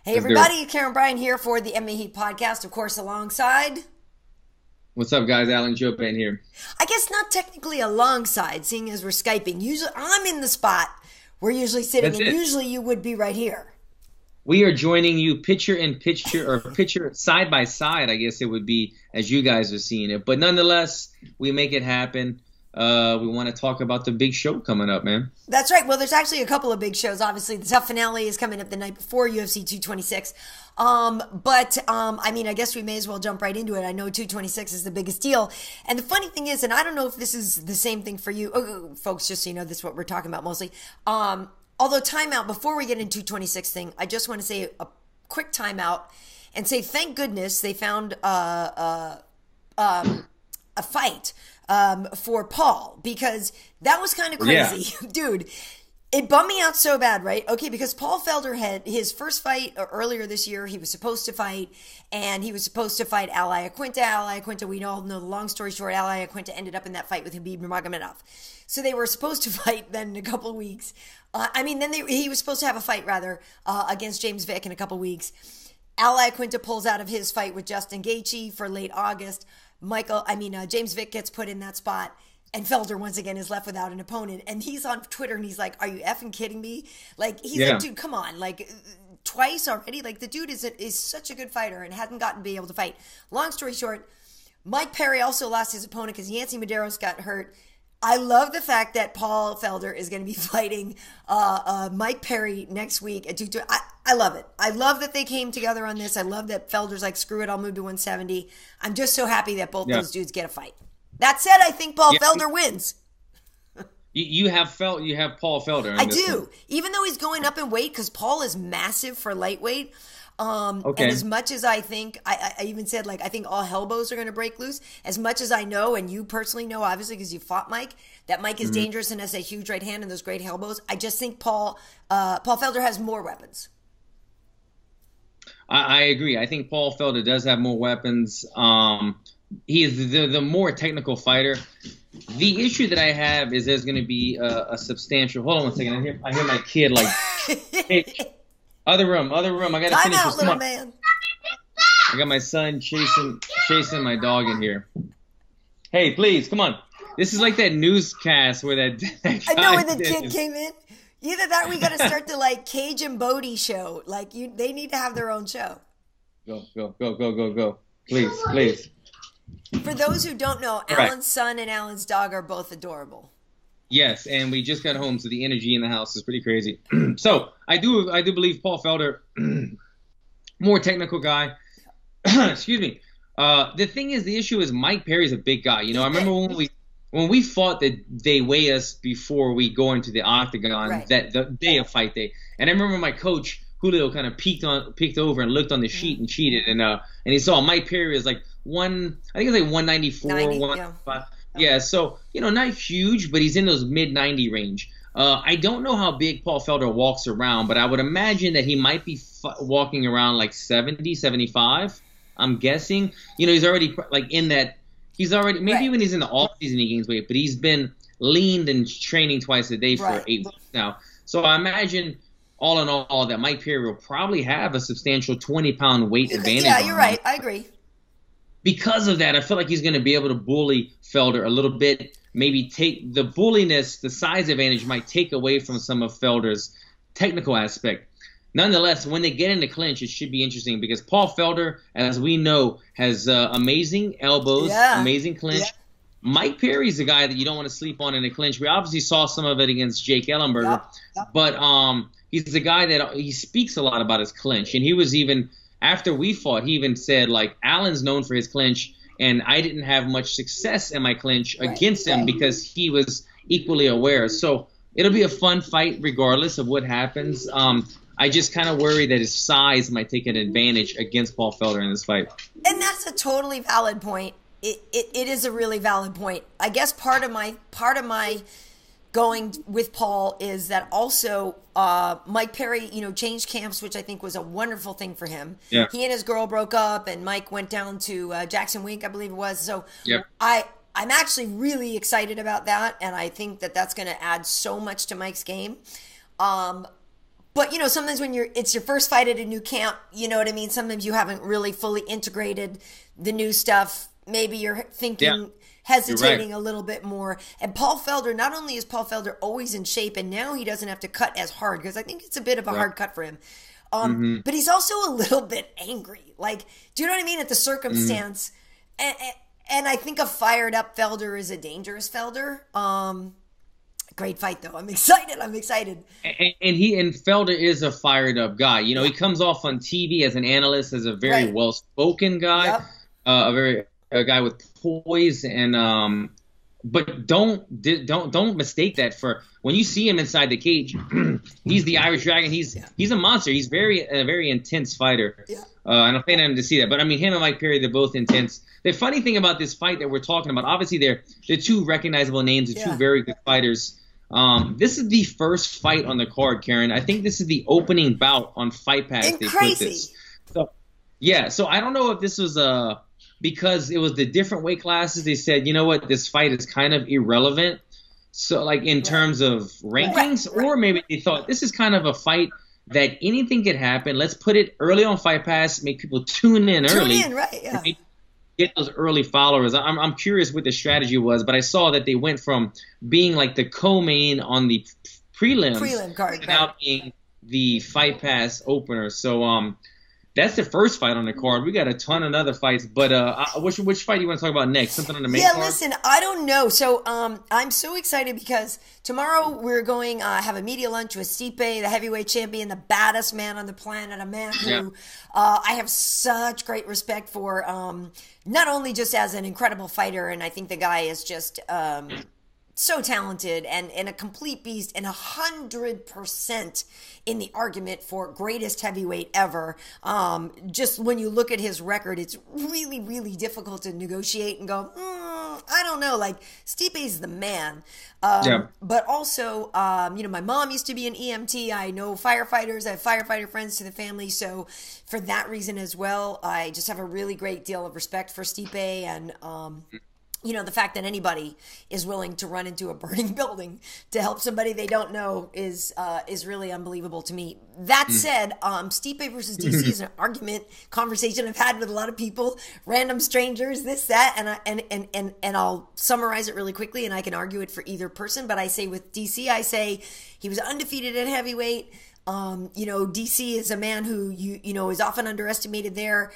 Hey everybody, Karyn Bryant here for the MMA Heat podcast, of course, alongside... What's up, guys? Alan Jouban here. I guess not technically alongside, seeing as we're Skyping. Usually I'm in the spot we're usually sitting, and usually you would be right here. We are joining you picture in picture, or picture side by side, I guess it would be, as you guys are seeing it. But nonetheless, we make it happen. We want to talk about the big show coming up, man. That's right. Well, there's actually a couple of big shows. Obviously, the tough finale is coming up the night before UFC 226. I mean, I guess we may as well jump right into it. I know 226 is the biggest deal. And the funny thing is, and I don't know if this is the same thing for you, folks, just so you know, this is what we're talking about mostly. Although timeout, before we get into 226 thing, I just want to say a quick timeout and say thank goodness they found a fight for Paul, because that was kind of crazy. Yeah. Dude, it bummed me out so bad, right? Okay, because Paul Felder had his first fight earlier this year. He was supposed to fight, and he was supposed to fight Uriah Quinta. Uriah Quinta, we all know the long story short, Uriah Quinta ended up in that fight with Khabib Nurmagomedov. So they were supposed to fight then in a couple of weeks. He was supposed to have a fight, rather, against James Vick in a couple of weeks. Uriah Quinta pulls out of his fight with Justin Gaethje for late August. James Vick gets put in that spot, and Felder once again is left without an opponent. And he's on Twitter and he's like, "Are you effing kidding me?" Like, he's like, "Dude, come on!" Like, twice already. Like, the dude is such a good fighter and hadn't gotten to be able to fight. Long story short, Mike Perry also lost his opponent because Yancy Medeiros got hurt. I love the fact that Paul Felder is going to be fighting Mike Perry next week at 220. I love it. I love that they came together on this. I love that Felder's like, screw it, I'll move to 170. I'm just so happy that both those dudes get a fight. That said, I think Paul Felder wins. You have Paul Felder. I do. One. Even though he's going up in weight, because Paul is massive for lightweight. And as much as I think, I even said, like, I think all hellbows are going to break loose. As much as I know, and you personally know, obviously, because you fought Mike, that Mike is dangerous and has a huge right hand and those great elbows. I just think Paul Felder has more weapons. I agree. I think Paul Felder does have more weapons. He is the more technical fighter. The issue that I have is there's going to be a substantial. Hold on one second. I hear my kid like. Hey, Other room. I gotta Time finish out, this. little man. I got my son chasing my dog in here. Hey, please, come on. This is like that newscast where that guy I know when the kid came in. Either that, or we gotta start the like Cage and Bodie show. Like they need to have their own show. Go. Please. For those who don't know, Alan's son and Alan's dog are both adorable. Yes, and we just got home, so the energy in the house is pretty crazy. So I do believe Paul Felder, more technical guy. Excuse me. The thing is, the issue is Mike Perry's a big guy. You know, I remember when we fought that they weigh us before we go into the octagon, that the day of fight day. And I remember my coach Khalil kind of peeked over and looked on the sheet and cheated, and he saw Mike Perry is like 194, 195. Yeah, so, you know, not huge, but he's in those mid-90 range. I don't know how big Paul Felder walks around, but I would imagine that he might be walking around like 70, 75, I'm guessing. You know, he's already like in that – he's already – maybe when he's in the off-season he gains weight, but he's been leaned and training twice a day for 8 weeks now. So I imagine all in all that Mike Perry will probably have a substantial 20-pound weight advantage. Yeah, you're right. I agree. Because of that, I feel like he's going to be able to bully Felder a little bit, maybe take the bulliness, the size advantage might take away from some of Felder's technical aspect. Nonetheless, when they get into clinch, it should be interesting because Paul Felder, as we know, has amazing elbows, amazing clinch. Yeah. Mike Perry's a guy that you don't want to sleep on in a clinch. We obviously saw some of it against Jake Ellenberger, but he's a guy that he speaks a lot about his clinch, and he was even – after we fought, he even said, like, Allen's known for his clinch, and I didn't have much success in my clinch against him because he was equally aware. So it'll be a fun fight regardless of what happens. I just kind of worry that his size might take an advantage against Paul Felder in this fight. And that's a totally valid point. It is a really valid point. I guess part of my going with Paul is that also Mike Perry, you know, changed camps, which I think was a wonderful thing for him. Yeah. He and his girl broke up, and Mike went down to Jackson Wink, I believe it was. So I'm actually really excited about that, and I think that that's going to add so much to Mike's game. But But, sometimes when it's your first fight at a new camp, you know what I mean? Sometimes you haven't really fully integrated the new stuff. Maybe you're thinking, hesitating a little bit more. And Paul Felder, not only is Paul Felder always in shape, and now he doesn't have to cut as hard, because I think it's a bit of a hard cut for him. But he's also a little bit angry. Like, do you know what I mean? At the circumstance. And I think a fired up Felder is a dangerous Felder. Great fight, though. I'm excited. And Felder is a fired up guy. He comes off on TV as an analyst, as a very well spoken guy, a guy with poise, and but don't mistake that for when you see him inside the cage. He's the Irish Dragon. He's a monster. He's a very intense fighter. I don't think I'm to see that, but I mean, him and Mike Perry, they're both intense. The funny thing about this fight that we're talking about, obviously they're two recognizable names, they're two very good fighters. This is the first fight on the card, Karyn. I think this is the opening bout on Fight Pass. And crazy. So I don't know if this was because it was the different weight classes. They said, you know what, this fight is kind of irrelevant. So like in terms of rankings, or maybe they thought this is kind of a fight that anything could happen. Let's put it early on Fight Pass, make people tune in early. Get those early followers. I'm curious what the strategy was, but I saw that they went from being like the co-main on the prelim card to now being the Fight Pass opener. So that's the first fight on the card. We got a ton of other fights, but which fight do you want to talk about next? Something on the main card? Yeah, listen, I don't know. So I'm so excited because tomorrow we're going have a media lunch with Stipe, the heavyweight champion, the baddest man on the planet, a man who I have such great respect for, not only just as an incredible fighter, and I think the guy is just so talented and a complete beast, and 100% in the argument for greatest heavyweight ever. Just when you look at his record, it's really, really difficult to negotiate and go, I don't know, like Stipe's the man. But also, my mom used to be an EMT. I know firefighters. I have firefighter friends to the family. So for that reason as well, I just have a really great deal of respect for Stipe, and the fact that anybody is willing to run into a burning building to help somebody they don't know is really unbelievable to me. That said, Stipe versus DC is an conversation I've had with a lot of people, random strangers, this, that, and I'll summarize it really quickly, and I can argue it for either person. But I say with DC, I say he was undefeated at heavyweight. DC is a man who is often underestimated there.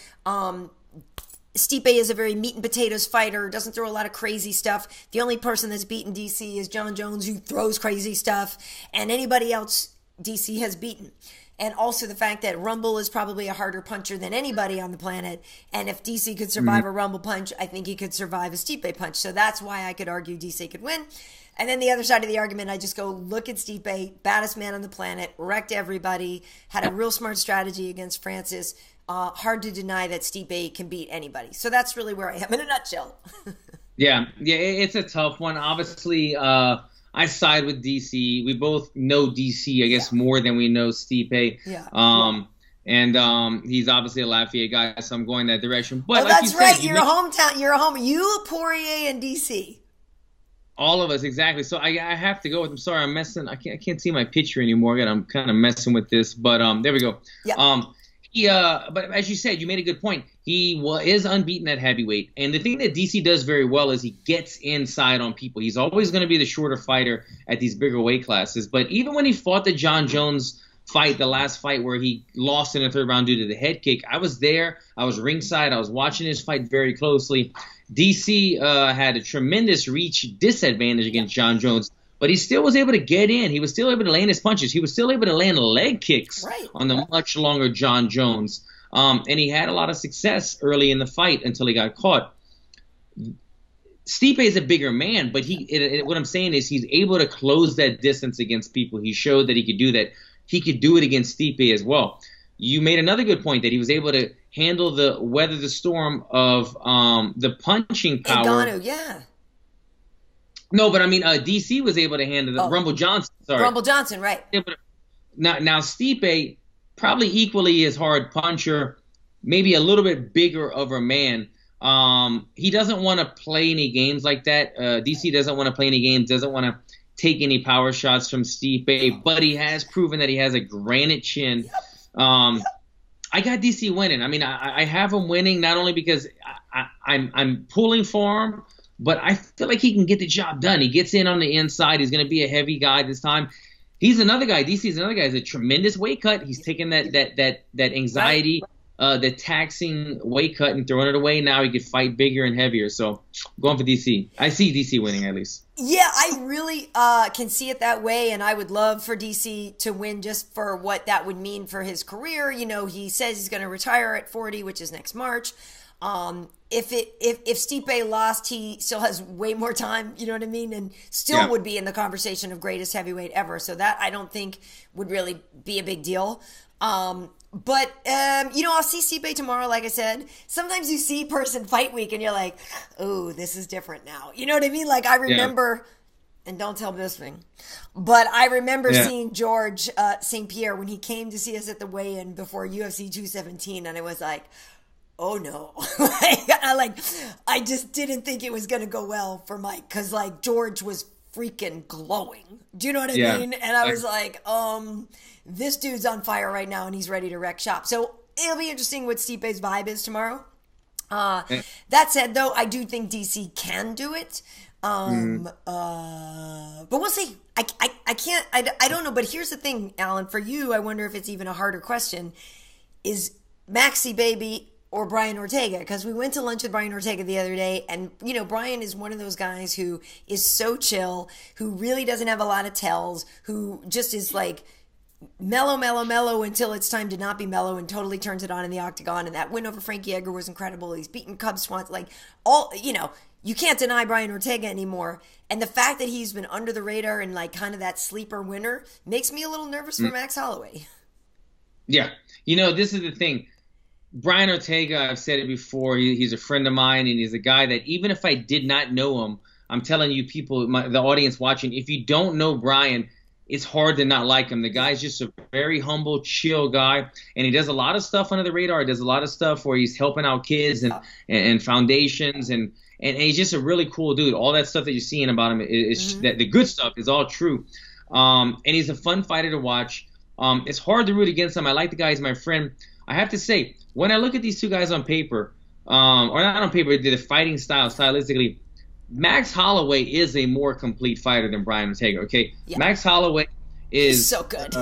Stipe is a very meat and potatoes fighter, doesn't throw a lot of crazy stuff. The only person that's beaten DC is John Jones, who throws crazy stuff, and anybody else DC has beaten. And also the fact that Rumble is probably a harder puncher than anybody on the planet, and if DC could survive a Rumble punch, I think he could survive a Stipe punch. So that's why I could argue DC could win. And then the other side of the argument, I just go, look at Stipe, baddest man on the planet, wrecked everybody, had a real smart strategy against Francis. Hard to deny that Stipe can beat anybody. So that's really where I am in a nutshell. Yeah, it's a tough one. Obviously, I side with DC. We both know DC, I guess, more than we know Stipe. And he's obviously a Lafayette guy, so I'm going that direction. But that's right. You're a hometown. You're a home. You, Poirier, and DC. All of us, exactly. So I have to go with. I'm sorry, I'm messing. I can't see my picture anymore. I'm kind of messing with this, but there we go. Yeah. But as you said, you made a good point. He is unbeaten at heavyweight, and the thing that DC does very well is he gets inside on people. He's always going to be the shorter fighter at these bigger weight classes. But even when he fought the John Jones fight, the last fight where he lost in the third round due to the head kick, I was there. I was ringside. I was watching his fight very closely. DC had a tremendous reach disadvantage against John Jones, but he still was able to get in. He was still able to land his punches. He was still able to land leg kicks on the much longer John Jones. And he had a lot of success early in the fight until he got caught. Stipe is a bigger man, but what I'm saying is he's able to close that distance against people. He showed that he could do that. He could do it against Stipe as well. You made another good point that he was able to weather the storm of the punching power. Ngannou, yeah. No, but I mean, DC was able to handle the Rumble Johnson. Sorry, Rumble Johnson, right? Now Stipe, probably equally as hard puncher, maybe a little bit bigger of a man. He doesn't want to play any games like that. DC doesn't want to play any games. Doesn't want to take any power shots from Stipe, but he has proven that he has a granite chin. I got DC winning. I mean, I have him winning not only because I'm pulling for him, but I feel like he can get the job done. He gets in on the inside. He's going to be a heavy guy this time. He's another guy. DC is another guy. He's a tremendous weight cut. He's taking that anxiety, the taxing weight cut and throwing it away. Now he could fight bigger and heavier. So I'm going for DC. I see DC winning at least. Yeah, I really can see it that way, and I would love for DC to win just for what that would mean for his career. You know, he says he's going to retire at 40, which is next March. If Stipe lost, he still has way more time, you know what I mean, and still would be in the conversation of greatest heavyweight ever. So that I don't think would really be a big deal. But you know, I'll see Stipe tomorrow. Like I said, sometimes you see person fight week and you're like, oh, this is different now. You know what I mean? Like I remember, and don't tell Bisping, but I remember seeing George St. Pierre when he came to see us at the weigh-in before UFC 217, and it was like, oh no. I just didn't think it was going to go well for Mike because like George was freaking glowing. Do you know what I mean? And I was like, this dude's on fire right now and he's ready to wreck shop. So it'll be interesting what Stipe's vibe is tomorrow. That said, though, I do think DC can do it. But we'll see. I can't, I don't know. But here's the thing, Alan, for you, I wonder if it's even a harder question. Is Maxi Baby or Brian Ortega? Because we went to lunch with Brian Ortega the other day, and, you know, Brian is one of those guys who is so chill, who really doesn't have a lot of tells, who just is like mellow until it's time to not be mellow and totally turns it on in the octagon. And that win over Frankie Edgar was incredible. He's beaten Cub Swans. Like, all, you know, you can't deny Brian Ortega anymore. And the fact that he's been under the radar and like kind of that sleeper winner makes me a little nervous for Max Holloway. Yeah. You know, this is the thing. Brian Ortega, I've said it before, he's a friend of mine, and he's a guy that even if I did not know him, I'm telling you people, the audience watching, if you don't know Brian, it's hard to not like him. The guy's just a very humble, chill guy, and he does a lot of stuff under the radar. He does a lot of stuff where he's helping out kids and foundations, and he's just a really cool dude. All that stuff that you're seeing about him, is that the good stuff is all true. And he's a fun fighter to watch. It's hard to root against him. I like the guy. He's my friend. I have to say, when I look at these two guys on paper, or not on paper, the fighting stylistically, Max Holloway is a more complete fighter than Brian Ortega, okay? Yeah. Max Holloway is so good.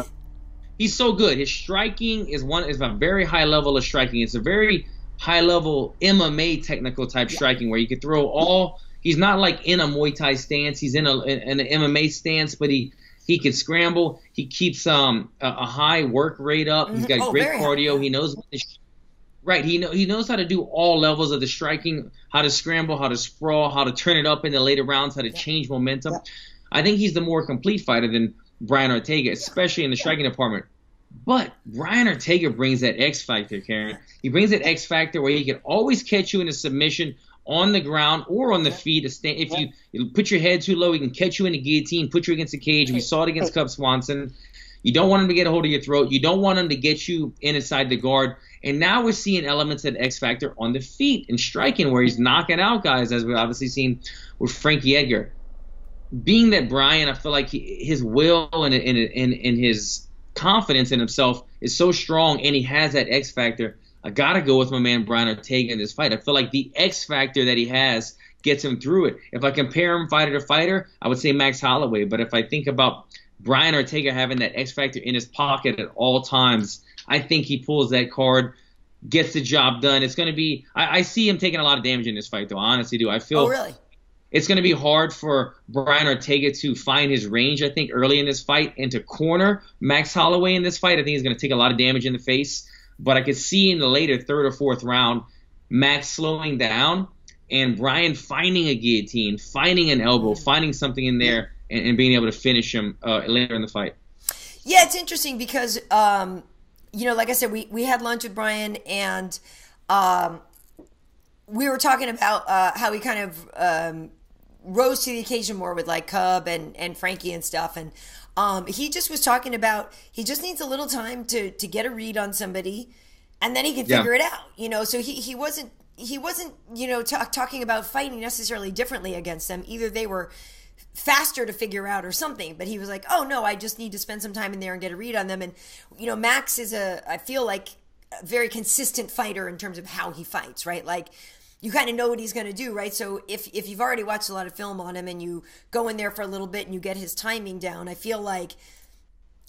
He's so good. His striking is a very high level of striking. It's a very high level MMA technical type striking where you can throw all. He's not like in a Muay Thai stance. He's in an MMA stance, but he can scramble. He keeps a high work rate up. He's got great cardio. High. He knows he knows how to do all levels of the striking, how to scramble, how to sprawl, how to turn it up in the later rounds, how to change momentum. I think he's the more complete fighter than Brian Ortega, especially in the striking department. But Brian Ortega brings that X factor, Karyn. He brings that X factor where he can always catch you in a submission on the ground or on the feet. If you put your head too low, he can catch you in the guillotine, put you against the cage. We saw it against Cub Swanson. You don't want him to get a hold of your throat. You don't want him to get you inside the guard. And now we're seeing elements of X factor on the feet and striking where he's knocking out guys, as we've obviously seen with Frankie Edgar. Being that Brian, I feel like his will and his confidence in himself is so strong, and he has that X factor. I got to go with my man Brian Ortega in this fight. I feel like the X factor that he has gets him through it. If I compare him fighter to fighter, I would say Max Holloway. But if I think about Brian Ortega having that X factor in his pocket at all times, I think he pulls that card, gets the job done. It's going to be – I see him taking a lot of damage in this fight, though. I honestly do. I feel really? It's going to be hard for Brian Ortega to find his range, I think, early in this fight and to corner Max Holloway in this fight. I think he's going to take a lot of damage in the face. But I could see in the later third or fourth round, Max slowing down and Brian finding a guillotine, finding an elbow, finding something in there, and being able to finish him later in the fight. Yeah, it's interesting because, you know, like I said, we had lunch with Brian, and we were talking about how he kind of rose to the occasion more with like Cub and Frankie and stuff. And he just was talking about he just needs a little time to get a read on somebody, and then he can figure it out. You know, so he wasn't you know talking about fighting necessarily differently against them. Either they were faster to figure out or something. But he was like, oh no, I just need to spend some time in there and get a read on them. And, Max is I feel like a very consistent fighter in terms of how he fights, right? Like, you kind of know what he's going to do, right? So if you've already watched a lot of film on him and you go in there for a little bit and you get his timing down, I feel like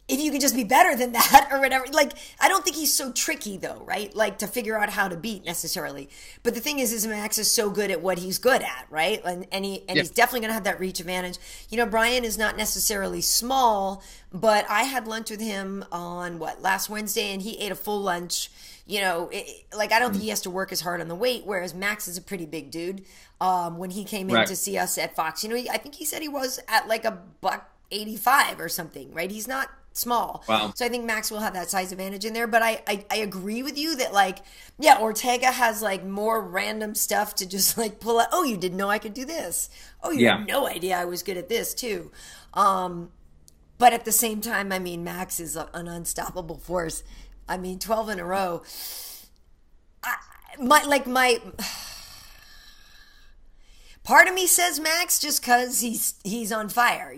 if you can just be better than that or whatever, like, I don't think he's so tricky though, right? Like, to figure out how to beat necessarily. But the thing is Max is so good at what he's good at, right? And he's definitely going to have that reach advantage. Bryant is not necessarily small, but I had lunch with him on last Wednesday, and he ate a full lunch. I don't think he has to work as hard on the weight, whereas Max is a pretty big dude. When he came in to see us at Fox, I think he said he was at like a $185 or something, right? He's not small. Wow. So I think Max will have that size advantage in there. But I agree with you that, Ortega has like more random stuff to just like pull out. Oh, you didn't know I could do this. Oh, you had no idea I was good at this too. But at the same time, Max is an unstoppable force. 12 in a row. Part of me says Max just because he's on fire,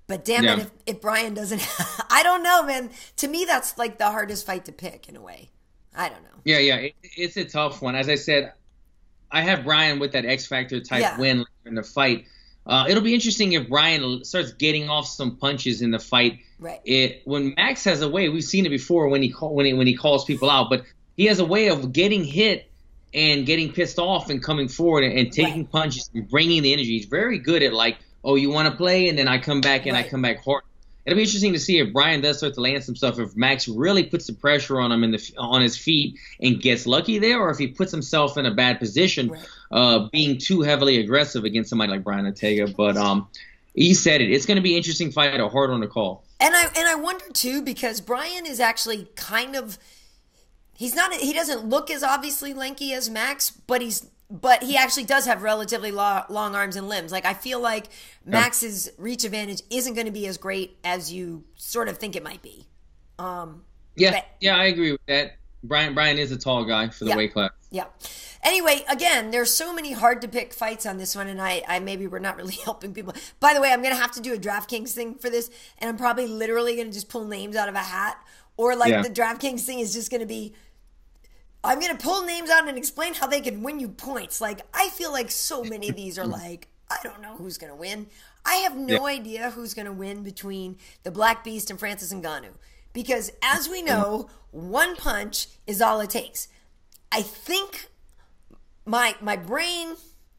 But damn it, if Brian doesn't, I don't know, man. To me, that's like the hardest fight to pick in a way. I don't know. Yeah, it's a tough one. As I said, I have Brian with that X Factor type win in the fight. It'll be interesting if Brian starts getting off some punches in the fight. Right. When Max has a way, we've seen it before when he calls people out, but he has a way of getting hit and getting pissed off and coming forward and taking punches and bringing the energy. He's very good at like, oh, you want to play, and then I come back and I come back hard. It'll be interesting to see if Brian does start to land some stuff, if Max really puts the pressure on him on his feet and gets lucky there, or if he puts himself in a bad position, being too heavily aggressive against somebody like Brian Ortega. But he said it. It's going to be an interesting fight, a hard one to call. And I wonder too, because Brian is actually kind of he doesn't look as obviously lanky as Max, but he actually does have relatively long arms and limbs. Like, I feel like Max's reach advantage isn't going to be as great as you sort of think it might be. I agree with that. Brian is a tall guy for the weight class. Yeah. Anyway, again, there's so many hard to pick fights on this one, and I maybe we're not really helping people. By the way, I'm going to have to do a DraftKings thing for this, and I'm probably literally going to just pull names out of a hat, or the DraftKings thing is just going to be, I'm going to pull names out and explain how they can win you points. Like, I feel like so many of these are like, I don't know who's going to win. I have no idea who's going to win between the Black Beast and Francis Ngannou. Because as we know, one punch is all it takes. I think my brain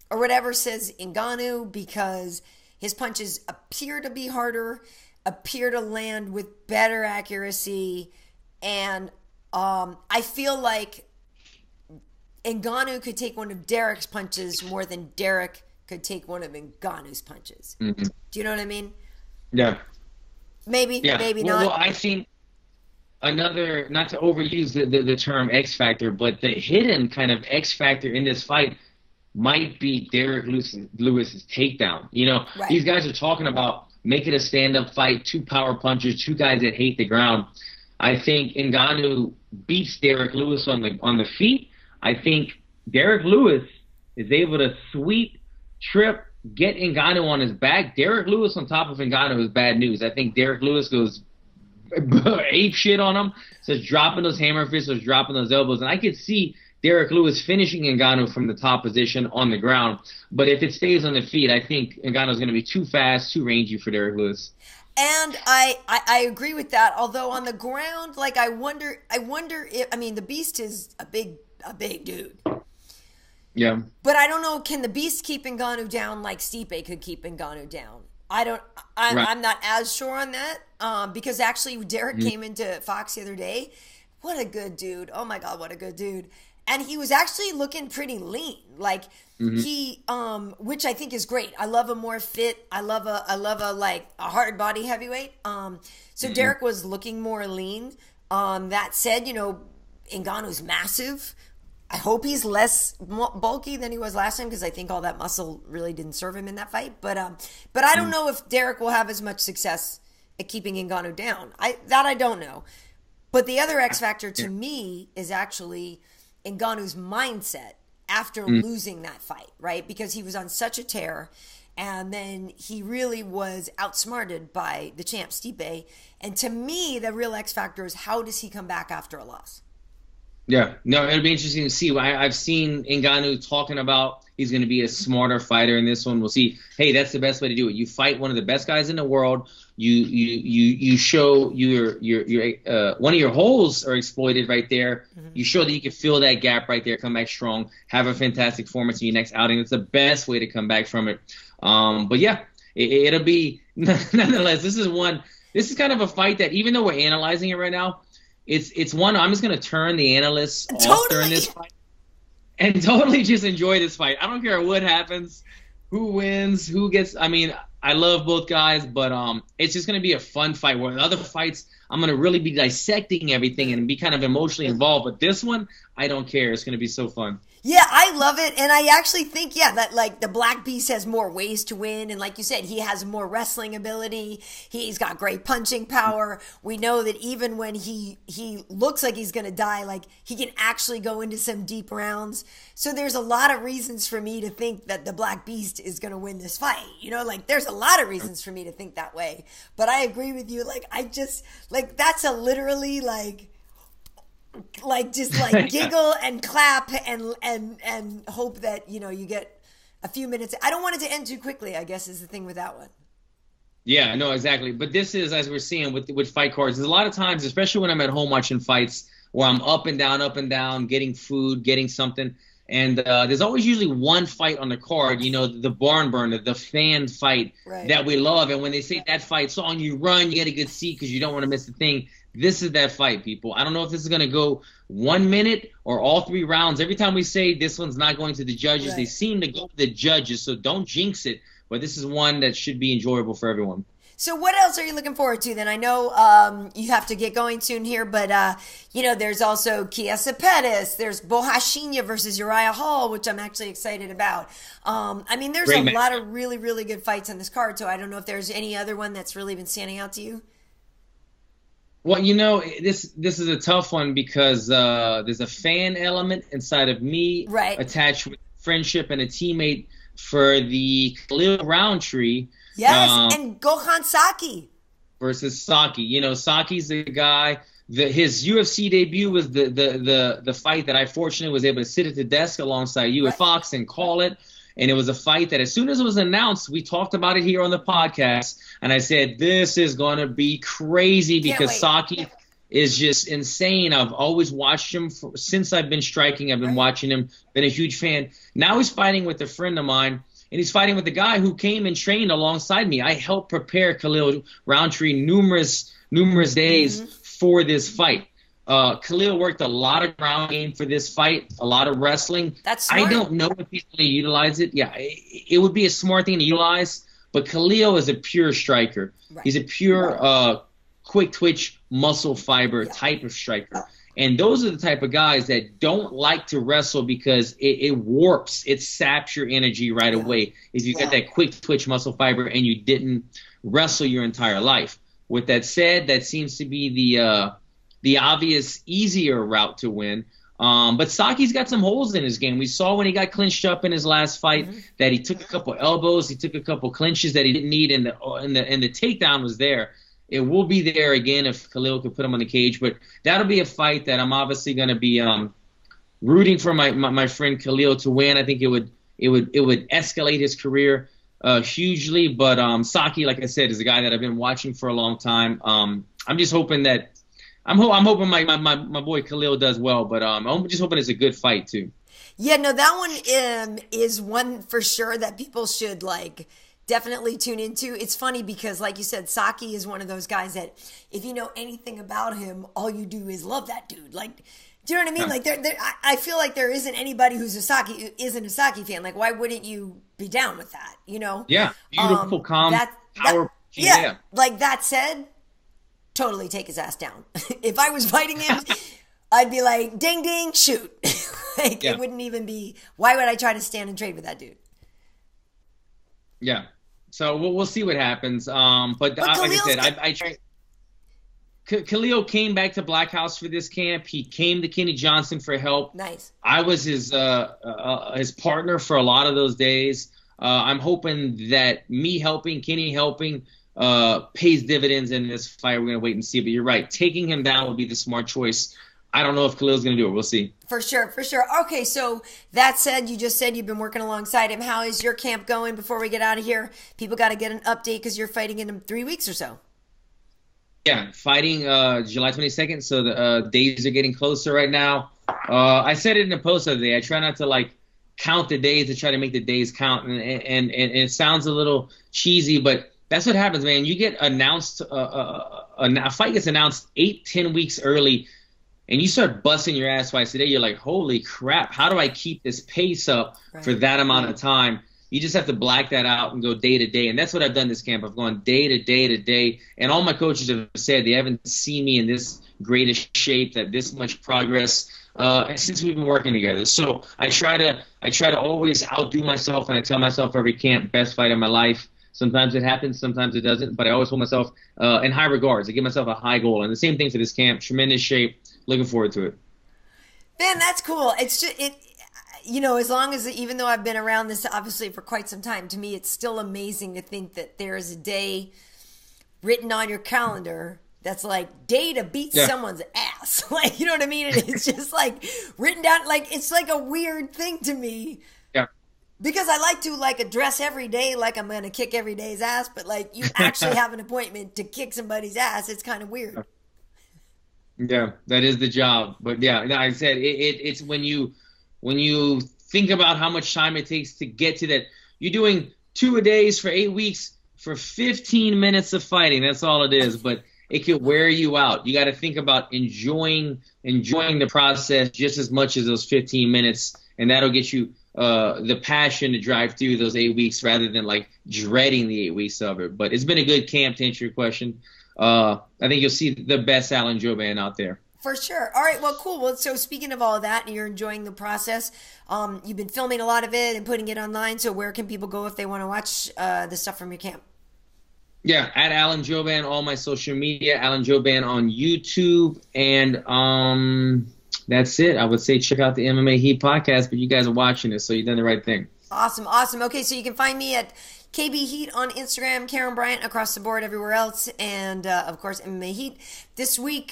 or whatever says Ngannou because his punches appear to be harder, appear to land with better accuracy, and I feel like Ngannou could take one of Derrick's punches more than Derrick could take one of Ngannou's punches. Mm-hmm. Do you know what I mean? Yeah. Maybe not. Well, I've seen another, not to overuse the term X Factor, but the hidden kind of X Factor in this fight might be Derrick Lewis's takedown. These guys are talking about make it a stand-up fight, 2 power punchers, 2 guys that hate the ground. I think Ngannou beats Derrick Lewis on the feet. I think Derrick Lewis is able to sweep, trip, get Ngannou on his back. Derrick Lewis on top of Ngannou is bad news. I think Derrick Lewis goes ape shit on him, starts dropping those hammer fists, starts dropping those elbows, and I could see Derrick Lewis finishing Ngannou from the top position on the ground. But if it stays on the feet, I think Ngannou's going to be too fast, too rangy for Derrick Lewis. And I agree with that. Although on the ground, I wonder if, the Beast is a big dude. Yeah. But I don't know, can the Beast keep Ngannou down like Stipe could keep Ngannou down? I'm not as sure on that. Because actually Derrick came into Fox the other day. What a good dude. Oh my God, what a good dude. And he was actually looking pretty lean. He, which I think is great. I love a more fit. I love a hard body heavyweight. So Derrick was looking more lean. That said, Ngannou's massive. I hope he's less bulky than he was last time because I think all that muscle really didn't serve him in that fight. But I don't know if Derrick will have as much success at keeping Ngannou down. I don't know. But the other X factor to me is actually Ngannou's mindset after losing that fight, right? Because he was on such a tear. And then he really was outsmarted by the champ Stipe. And to me, the real X factor is how does he come back after a loss? Yeah, no, it'll be interesting to see. I've seen Ngannou talking about he's going to be a smarter fighter in this one. We'll see. Hey, that's the best way to do it. You fight one of the best guys in the world. You show your one of your holes are exploited right there. Mm-hmm. You show that you can fill that gap right there, come back strong, have a fantastic performance in your next outing. It's the best way to come back from it. But yeah, it'll be nonetheless. This is kind of a fight that even though we're analyzing it right now, it's one I'm just gonna turn the analysts off during this fight and totally just enjoy this fight. I don't care what happens, who wins, who gets. I mean, I love both guys, but it's just gonna be a fun fight. Where in other fights, I'm gonna really be dissecting everything and be kind of emotionally involved. But this one, I don't care. It's gonna be so fun. Yeah, I love it, and I actually think, that like the Black Beast has more ways to win, and like you said, he has more wrestling ability. He's got great punching power. We know that even when he looks like he's gonna die, like he can actually go into some deep rounds. So there's a lot of reasons for me to think that the Black Beast is gonna win this fight. Like there's a lot of reasons for me to think that way. But I agree with you. Like I just that's a literally giggle and clap and hope that you get a few minutes. I don't want it to end too quickly, I guess, is the thing with that one. Yeah, no, exactly. But this is, as we're seeing with fight cards, there's a lot of times, especially when I'm at home watching fights, where I'm up and down, getting food, getting something, and there's always usually one fight on the card, the barn burner, the fan fight that we love. And when they say that fight's on, you run, you get a good seat because you don't want to miss the thing. This is that fight, people. I don't know if this is going to go 1 minute or all 3 rounds. Every time we say this one's not going to the judges, they seem to go to the judges, so don't jinx it. But this is one that should be enjoyable for everyone. So what else are you looking forward to then? I know you have to get going soon here, but, there's also Chiesa Pettis. There's Bohashinia versus Uriah Hall, which I'm actually excited about. There's Great lot of really, really good fights on this card, so I don't know if there's any other one that's really been standing out to you. Well, this is a tough one because there's a fan element inside of me attached with friendship and a teammate for the Khalil Rountree. Yes, and Gokhan Saki. Versus Saki. Saki's the guy. His UFC debut was the fight that I fortunately was able to sit at the desk alongside you at Fox and call it. And it was a fight that as soon as it was announced, we talked about it here on the podcast. And I said, this is going to be crazy because Saki is just insane. I've always watched him since I've been striking. I've been watching him, been a huge fan. Now he's fighting with a friend of mine, and he's fighting with a guy who came and trained alongside me. I helped prepare Khalil Rountree numerous days for this fight. Khalil worked a lot of ground game for this fight, a lot of wrestling. That's smart. I don't know if he's going to utilize it. Yeah, it would be a smart thing to utilize, but Khalil is a pure striker. Right. He's a pure quick twitch, muscle fiber type of striker. And those are the type of guys that don't like to wrestle because it warps, it saps your energy right away if you got that quick twitch muscle fiber and you didn't wrestle your entire life. With that said, that seems to be the obvious, easier route to win. But Saki's got some holes in his game. We saw when he got clinched up in his last fight that he took a couple elbows, he took a couple clinches that he didn't need, and the takedown was there. It will be there again if Khalil could put him on the cage. But that'll be a fight that I'm obviously going to be rooting for my friend Khalil to win. I think it would escalate his career hugely. But Saki, like I said, is a guy that I've been watching for a long time. I'm just hoping that I'm hoping my boy Khalil does well, but I'm just hoping it's a good fight too. Yeah, no, that one is one for sure that people should definitely tune into. It's funny because, like you said, Saki is one of those guys that if you know anything about him, all you do is love that dude. Do you know what I mean? Yeah. I feel like there isn't anybody who isn't a Saki fan. Why wouldn't you be down with that? Yeah, beautiful, calm, power. Yeah. That said, totally take his ass down. If I was fighting him, I'd be like, ding, ding, shoot. It wouldn't even be, why would I try to stand and trade with that dude? Yeah. So we'll see what happens. But like I said, I tried. Khalil came back to Black House for this camp. He came to Kenny Johnson for help. Nice. I was his partner for a lot of those days. I'm hoping that me helping, Kenny helping, pays dividends in this fight. We're going to wait and see. But you're right. Taking him down would be the smart choice. I don't know if Khalil's going to do it. We'll see. For sure, for sure. Okay, so that said, you just said you've been working alongside him. How is your camp going before we get out of here? People got to get an update because you're fighting in 3 weeks or so. Yeah, fighting July 22nd, so the days are getting closer right now. I said it in a post the other day. I try not to, count the days to try to make the days count, and it sounds a little cheesy, but that's what happens, man. You get announced, a fight gets announced 8-10 weeks early, and you start busting your ass twice a day. You're like, holy crap, how do I keep this pace up for that amount of time? You just have to black that out and go day to day. And that's what I've done this camp. I've gone day to day to day. And all my coaches have said they haven't seen me in this greatest shape, that this much progress since we've been working together. So I try to always outdo myself, and I tell myself every camp, best fight of my life. Sometimes it happens, sometimes it doesn't, but I always hold myself in high regards. I give myself a high goal. And the same thing for this camp. Tremendous shape. Looking forward to it. Man, that's cool. It's just as long as, even though I've been around this obviously for quite some time, to me it's still amazing to think that there is a day written on your calendar that's day to beat someone's ass. You know what I mean? And it's just written down, it's a weird thing to me. Yeah. Because I like to address every day like I'm going to kick every day's ass, but you actually have an appointment to kick somebody's ass. It's kind of weird. Yeah, that is the job. But yeah, like I said, it's when you think about how much time it takes to get to that. You're doing 2 a days for 8 weeks for 15 minutes of fighting. That's all it is. But it could wear you out. You got to think about enjoying the process just as much as those 15 minutes, and that'll get you the passion to drive through those 8 weeks rather than dreading the 8 weeks of it. But it's been a good camp, to answer your question. I think you'll see the best Alan Jouban out there. For sure. All right, well, cool. Well, so speaking of all of that, and you're enjoying the process, you've been filming a lot of it and putting it online, so where can people go if they want to watch the stuff from your camp? Yeah, at Alan Jouban, all my social media, Alan Jouban on YouTube, and that's it. I would say check out the MMA Heat podcast, but you guys are watching it, so you've done the right thing. Awesome, awesome. Okay, so you can find me at KB Heat on Instagram, Karyn Bryant across the board everywhere else, and of course MMA Heat. This week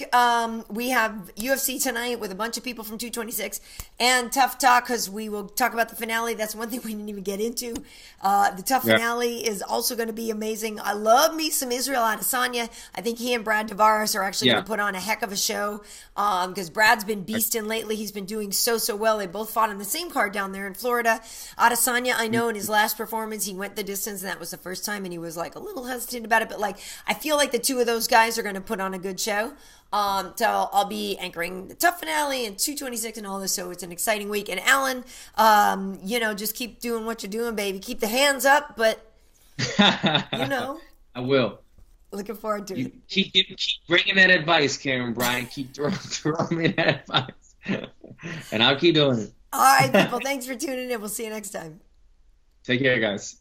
we have UFC tonight with a bunch of people from 226 and Tough Talk, because we will talk about the finale. That's one thing we didn't even get into. The Tough finale is also going to be amazing. I love me some Israel Adesanya. I think he and Brad Tavares are actually going to put on a heck of a show, because Brad's been beasting lately. He's been doing so well. They both fought on the same card down there in Florida. Adesanya, I know in his last performance he went the distance, and that was the first time, and he was a little hesitant about it, but I feel like the two of those guys are going to put on a good show. So I'll be anchoring the Tough finale and 226 and all this, so it's an exciting week. And Alan, just keep doing what you're doing, baby. Keep the hands up, but I will. Looking forward to it. Keep bringing that advice, Karyn Bryant. Keep throwing me that advice, and I'll keep doing it. All right, people. Thanks for tuning in. We'll see you next time. Take care, guys.